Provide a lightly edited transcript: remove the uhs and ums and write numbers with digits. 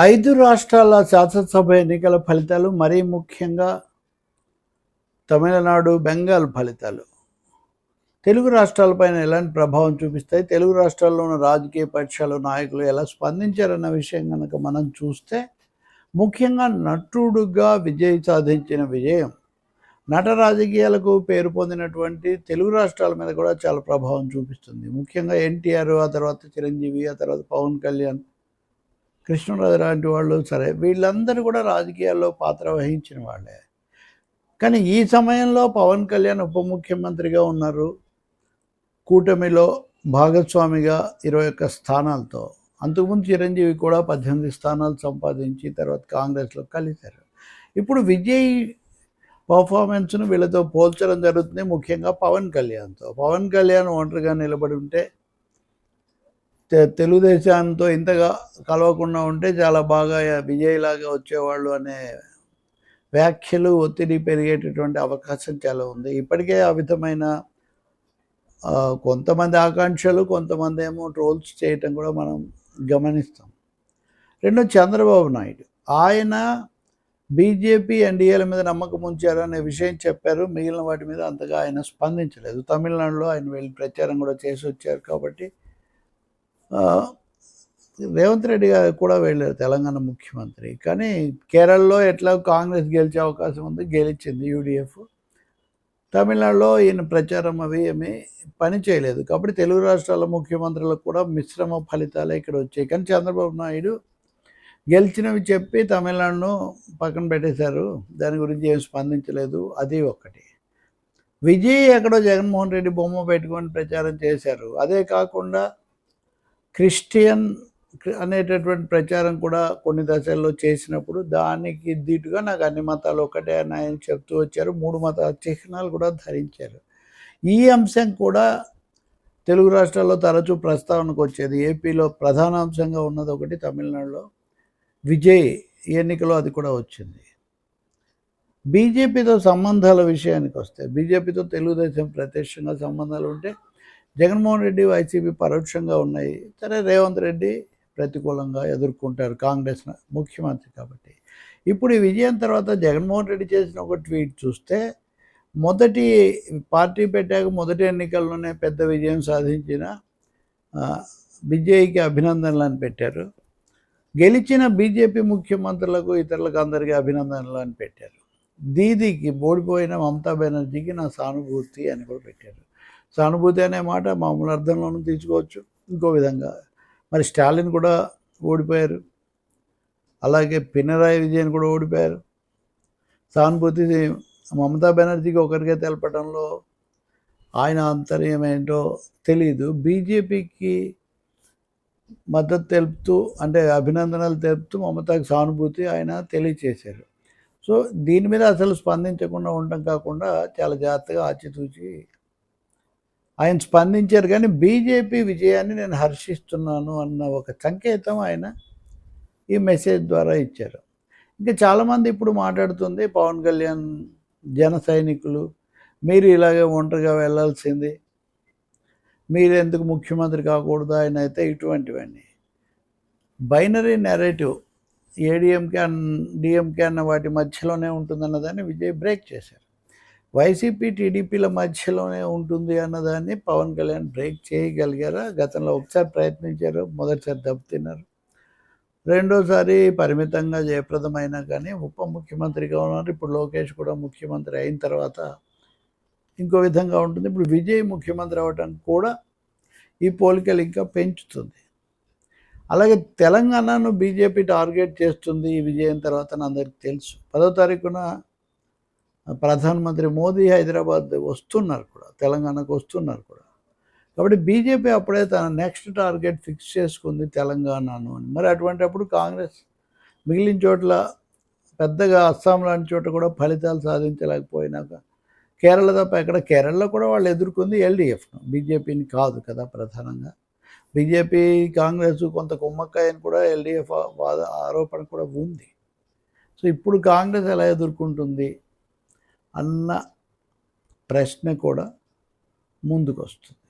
5 రాష్ట్రాల శాసనసభ ఎన్నికల ఫలితాలు, మరీ ముఖ్యంగా తమిళనాడు, బెంగాల్ ఫలితాలు తెలుగు రాష్ట్రాలపైన ఎలాంటి ప్రభావం చూపిస్తాయి? తెలుగు రాష్ట్రాల్లో ఉన్న రాజకీయ పక్షాలు, నాయకులు ఎలా స్పందించారన్న విషయం కనుక మనం చూస్తే, ముఖ్యంగా నటుడుగా సాధించిన విజయం నట రాజకీయాలకు పేరు పొందినటువంటి తెలుగు రాష్ట్రాల మీద కూడా చాలా ప్రభావం చూపిస్తుంది. ముఖ్యంగా ఎన్టీఆర్, ఆ తర్వాత చిరంజీవి, ఆ తర్వాత పవన్ కళ్యాణ్, కృష్ణరాజు లాంటి వాళ్ళు, సరే వీళ్ళందరూ కూడా రాజకీయాల్లో పాత్ర వహించిన వాళ్ళే. కానీ ఈ సమయంలో పవన్ కళ్యాణ్ ఉప ముఖ్యమంత్రిగా ఉన్నారు. కూటమిలో భాగస్వామిగా 21 స్థానాలతో. అంతకుముందు చిరంజీవి కూడా 18 స్థానాలు సంపాదించి తర్వాత కాంగ్రెస్లో కలిశారు. ఇప్పుడు విజయ్ పర్ఫార్మెన్స్ను వీళ్ళతో పోల్చడం జరుగుతుంది, ముఖ్యంగా పవన్ కళ్యాణ్తో. పవన్ కళ్యాణ్ ఒంటరిగా నిలబడి ఉంటే, తెలుగుదేశంతో ఇంతగా కలవకుండా ఉంటే చాలా బాగా విజయ్లాగా వచ్చేవాళ్ళు అనే వ్యాఖ్యలు, ఒత్తిడి పెరిగేటటువంటి అవకాశం చాలా ఉంది. ఇప్పటికే ఆ విధమైన కొంతమంది ఆకాంక్షలు, కొంతమంది ఏమో ట్రోల్స్ చేయటం కూడా మనం గమనిస్తాం. రెండో చంద్రబాబు నాయుడు, ఆయన బీజేపీ, ఎన్డీఏల మీద నమ్మకం ఉంచారు అనే విషయం చెప్పారు. మిగిలిన వాటి మీద అంతగా ఆయన స్పందించలేదు. తమిళనాడులో ఆయన వెళ్ళి ప్రచారం కూడా చేసి వచ్చారు కాబట్టి. రేవంత్ రెడ్డి గారు కూడా వెళ్ళారు, తెలంగాణ ముఖ్యమంత్రి. కానీ కేరళలో ఎట్లా కాంగ్రెస్ గెలిచే అవకాశం ఉంది, గెలిచింది యూడిఎఫ్. తమిళనాడులో ఈయన ప్రచారం అవి ఏమీ పని చేయలేదు. కాబట్టి తెలుగు రాష్ట్రాల ముఖ్యమంత్రులకు కూడా మిశ్రమ ఫలితాలే ఇక్కడ వచ్చాయి. కానీ చంద్రబాబు నాయుడు గెలిచినవి చెప్పి తమిళనాడును పక్కన పెట్టేశారు, దాని గురించి ఏం స్పందించలేదు. అది ఒకటి. విజయ్ ఎక్కడో జగన్మోహన్ రెడ్డి బొమ్మ పెట్టుకొని ప్రచారం చేశారు. అదే కాకుండా క్రిస్టియన్ అనేటటువంటి ప్రచారం కూడా కొన్ని దశల్లో చేసినప్పుడు దానికి దీటుగా నాకు అన్ని మతాలు ఒకటే అని ఆయన చెప్తూ వచ్చారు. 3 మత చిహ్నాలు కూడా ధరించారు. ఈ అంశం కూడా తెలుగు రాష్ట్రాల్లో తరచూ ప్రస్తావనకు వచ్చేది. ఏపీలో ప్రధాన అంశంగా ఉన్నది ఒకటి, తమిళనాడులో విజయ్ ఎన్నికలో అది కూడా వచ్చింది. బీజేపీతో సంబంధాల విషయానికి వస్తే, బీజేపీతో తెలుగుదేశం ప్రత్యక్షంగా సంబంధాలు ఉంటే, జగన్మోహన్ రెడ్డి, వైసీపీ పరోక్షంగా ఉన్నాయి. సరే, రేవంత్ రెడ్డి ప్రతికూలంగా ఎదుర్కొంటారు కాంగ్రెస్ ముఖ్యమంత్రి కాబట్టి. ఇప్పుడు ఈ విజయం తర్వాత జగన్మోహన్ రెడ్డి చేసిన ఒక ట్వీట్ చూస్తే, మొదటి పార్టీ పెట్టాక మొదటి ఎన్నికల్లోనే పెద్ద విజయం సాధించిన విజయ్కి అభినందనలు అని పెట్టారు. గెలిచిన బీజేపీ ముఖ్యమంత్రులకు, ఇతరులకు అందరికీ అభినందనలు అని పెట్టారు. దీదీకి, ఓడిపోయిన మమతా బెనర్జీకి నా సానుభూతి అని కూడా పెట్టారు. సానుభూతి అనే మాట మామూలు అర్థంలోనూ తీసుకోవచ్చు, ఇంకో విధంగా. మరి స్టాలిన్ కూడా ఓడిపోయారు, అలాగే పినరాయి విజయన్ కూడా ఓడిపోయారు. సానుభూతి మమతా బెనర్జీకి ఒకరికే తెలపడంలో ఆయన అంతర్యం ఏంటో తెలియదు. బీజేపీకి మద్దతు తెలుపుతూ, అంటే అభినందనలు తెలుపుతూ మమతాకి సానుభూతి ఆయన తెలియచేశారు. సో దీని మీద అసలు స్పందించకుండా ఉండటం కాకుండా చాలా జాగ్రత్తగా ఆచితూచి ఆయన స్పందించారు. కానీ బీజేపీ విజయాన్ని నేను హర్షిస్తున్నాను అన్న ఒక సంకేతం ఆయన ఈ మెసేజ్ ద్వారా ఇచ్చారు. ఇంకా చాలామంది ఇప్పుడు మాట్లాడుతుంది, పవన్ కళ్యాణ్ జన సైనికులు, మీరు ఇలాగే ఒంటరిగా వెళ్ళాల్సింది, మీరు ఎందుకు ముఖ్యమంత్రి కాకూడదు ఆయన అయితే, ఇటువంటివన్నీ బైనరీ నెరేటివ్, ఏడీఎంకే డిఎంకే అన్న వాటి మధ్యలోనే ఉంటుందన్నదాన్ని విజయ్ బ్రేక్ చేశారు. వైసీపీ, టీడీపీల మధ్యలోనే ఉంటుంది అన్నదాన్ని పవన్ కళ్యాణ్ బ్రేక్ చేయగలిగారా? గతంలో ఒకసారి ప్రయత్నించారు, మొదటిసారి దెబ్బతిన్నారు. రెండోసారి పరిమితంగా జయప్రదమైనా కానీ ఉప ముఖ్యమంత్రిగా ఉన్నారు. ఇప్పుడు లోకేష్ కూడా ముఖ్యమంత్రి అయిన తర్వాత ఇంకో విధంగా ఉంటుంది. ఇప్పుడు విజయ్ ముఖ్యమంత్రి అవ్వడానికి కూడా ఈ పోలికలు ఇంకా పెంచుతుంది. అలాగే తెలంగాణను బీజేపీ టార్గెట్ చేస్తుంది ఈ విజయం తర్వాత అని అందరికీ తెలుసు. 10వ తారీఖున ప్రధానమంత్రి మోదీ హైదరాబాద్ వస్తున్నారు కూడా, తెలంగాణకు వస్తున్నారు కూడా. కాబట్టి బీజేపీ అప్పుడే తన నెక్స్ట్ టార్గెట్ ఫిక్స్ చేసుకుంది తెలంగాణను అని. మరి అటువంటిప్పుడు కాంగ్రెస్ మిగిలిన చోట్ల పెద్దగా, అస్సాం లాంటి చోట కూడా ఫలితాలు సాధించలేకపోయినాక, కేరళ తప్ప ఎక్కడ, కేరళలో కూడా వాళ్ళు ఎదుర్కొంది ఎల్డీఎఫ్ను, బీజేపీని కాదు కదా ప్రధానంగా. బీజేపీ, కాంగ్రెస్ కొంత కుమ్మక్కాయని కూడా ఎల్డీఎఫ్ ఆరోపణ కూడా ఉంది. సో ఇప్పుడు కాంగ్రెస్ ఎలా ఎదుర్కొంటుంది అన్న ప్రశ్న కూడా ముందుకు వస్తుంది.